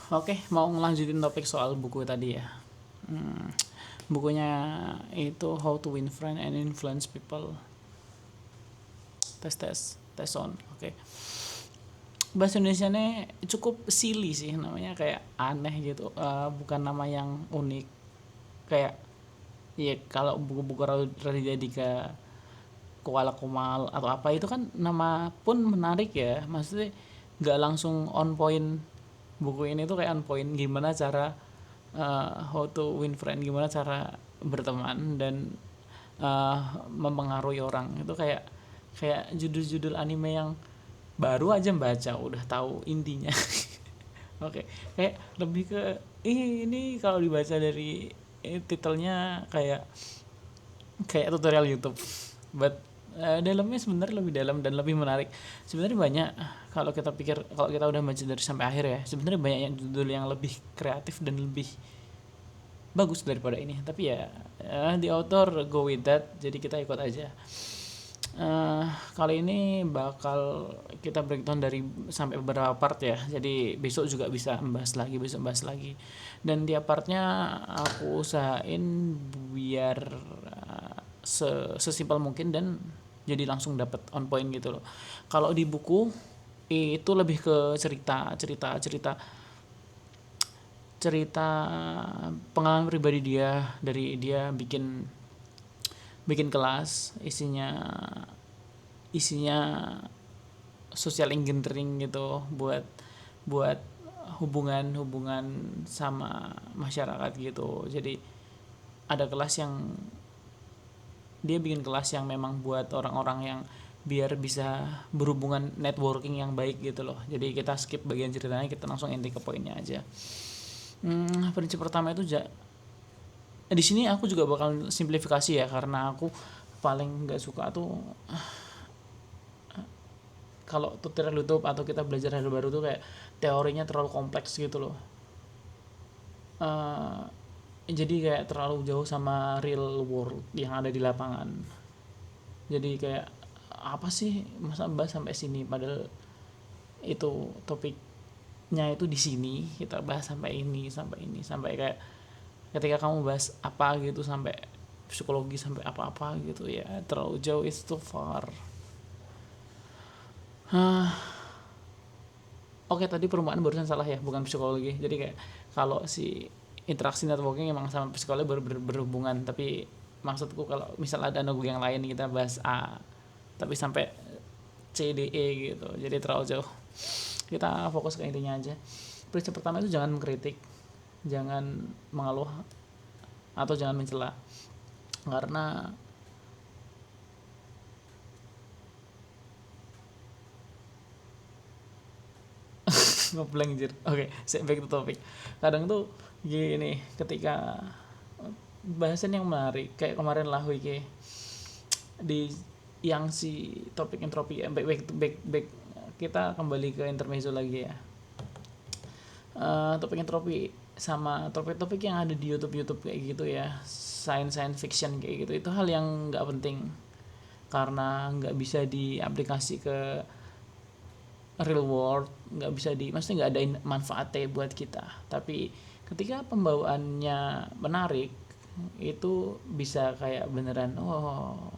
Oke, mau ngelanjutin topik soal buku tadi ya. Hmm, bukunya itu How to Win Friends and Influence People. Tes on. Oke. Bahasa Indonesia-nya cukup silly sih, namanya kayak aneh gitu. Bukan nama yang unik. Kayak ya kalau buku-buku Raditya Dika Koala Komal atau apa itu kan nama pun menarik ya. Maksudnya nggak langsung on point. Buku ini tuh kayak on point gimana cara how to win friend, gimana cara berteman dan mempengaruhi orang. Itu kayak kayak judul-judul anime yang baru aja baca udah tahu intinya. Oke, kayak lebih ke ini kalau dibaca dari titelnya kayak kayak tutorial YouTube. But dalamnya sebenarnya lebih dalam dan lebih menarik. Sebenarnya banyak kalau kita pikir, kalau kita udah baca dari sampai akhir ya, sebenarnya banyak yang judul yang lebih kreatif dan lebih bagus daripada ini. Tapi ya the author go with that, jadi kita ikut aja. Eh, Kali ini bakal kita breakdown dari sampai beberapa part ya. Jadi besok juga bisa membahas lagi, besok bahas lagi. Dan tiap partnya aku usahain biar sesimpel mungkin dan jadi langsung dapat on point gitu loh. Kalau di buku itu lebih ke cerita pengalaman pribadi dia, dari dia bikin bikin kelas isinya isinya social engineering gitu buat buat hubungan-hubungan sama masyarakat gitu. Jadi ada kelas yang dia bikin kelas yang memang buat orang-orang yang biar bisa berhubungan networking yang baik gitu loh. Jadi kita skip bagian ceritanya, kita langsung inti ke poinnya aja. Prinsip pertama itu di sini aku juga bakal simplifikasi ya, karena aku paling nggak suka tuh kalau tutorial YouTube atau kita belajar hal baru tuh kayak teorinya terlalu kompleks gitu loh. Eh, jadi kayak terlalu jauh sama real world yang ada di lapangan. Jadi kayak apa sih masa bahas sampai sini, padahal itu topiknya itu di sini, kita bahas sampai ini sampai kayak ketika kamu bahas apa gitu sampai psikologi sampai apa-apa gitu ya, terlalu jauh, it's too far. Oke, tadi perumpamaan barusan salah ya, bukan psikologi. Jadi kayak kalau si interaksi networking emang sama psikologi berhubungan, tapi maksudku kalau misal ada notebook yang lain kita bahas A tapi sampai C D E gitu, jadi terlalu jauh. Kita fokus ke intinya aja. Prinsip pertama itu jangan mengkritik, jangan mengeluh, atau jangan mencela, karena ngeblank jir. Oke, okay, back to topic. Kadang tuh gini, ketika bahasan yang menarik kayak kemarin lah wiki di yang si topik entropi, back kita kembali ke intermezzo lagi ya. Topik entropi sama topik-topik yang ada di YouTube kayak gitu ya, science fiction kayak gitu, itu hal yang nggak penting karena nggak bisa diaplikasi ke real world, nggak bisa maksudnya nggak ada manfaatnya buat kita. Tapi ketika pembawaannya menarik, itu bisa kayak beneran, oh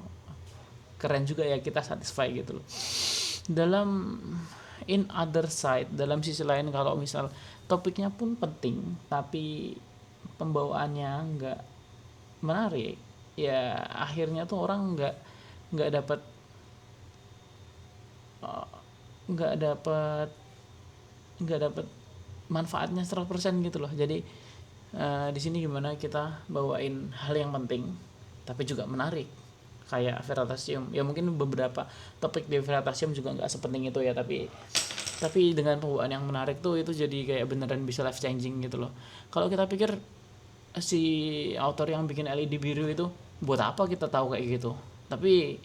keren juga ya, kita satisfy gitu loh. Dalam in other side, dalam sisi lain, kalau misal topiknya pun penting tapi pembawaannya nggak menarik, ya akhirnya tuh orang nggak dapat nggak dapat nggak dapat manfaatnya 100% gitu loh. Jadi di sini gimana kita bawain hal yang penting tapi juga menarik, kayak Veritasium ya. Mungkin beberapa topik di Veritasium juga nggak sepenting itu ya, tapi dengan pembawaan yang menarik tuh itu jadi kayak beneran bisa life changing gitu loh. Kalau kita pikir si author yang bikin LED biru itu buat apa kita tahu kayak gitu, tapi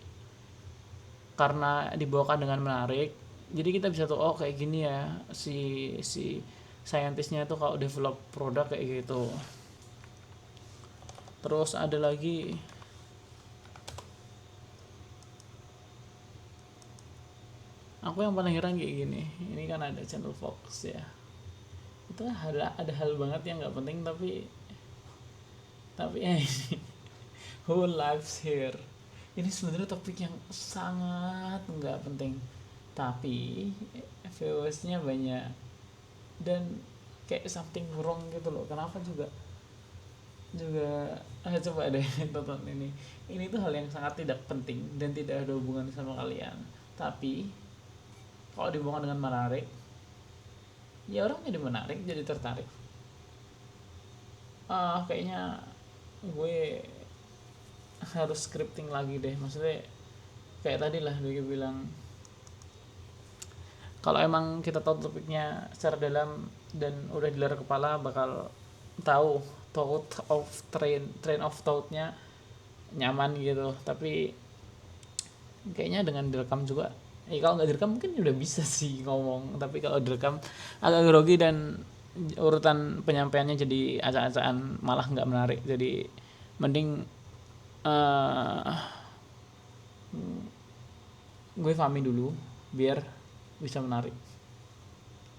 karena dibawakan dengan menarik, jadi kita bisa tuh, oh kayak gini ya si si scientistnya tuh kalau develop produk kayak gitu. Terus ada lagi, aku yang paling heran kayak gini, ini kan ada channel Fox ya, itu ada hal banget yang nggak penting, tapi whole lives here. Ini sebenarnya topik yang sangat nggak penting, tapi viewersnya banyak dan kayak something wrong gitu loh. Kenapa juga juga coba deh tonton ini tuh hal yang sangat tidak penting dan tidak ada hubungan sama kalian, tapi kalau dihubungkan dengan menarik, ya orang jadi menarik, jadi tertarik. Kayaknya gue harus scripting lagi deh, maksudnya kayak tadi lah gue bilang, kalau emang kita tahu topiknya secara dalam dan udah di luar kepala, bakal tahu train of thoughtnya nyaman gitu. Tapi kayaknya dengan direkam juga, kalau nggak direkam mungkin udah bisa sih ngomong, tapi kalau direkam agak grogi dan urutan penyampaiannya jadi acak-acakan, malah nggak menarik. Jadi mending gue pahami dulu biar bisa menarik.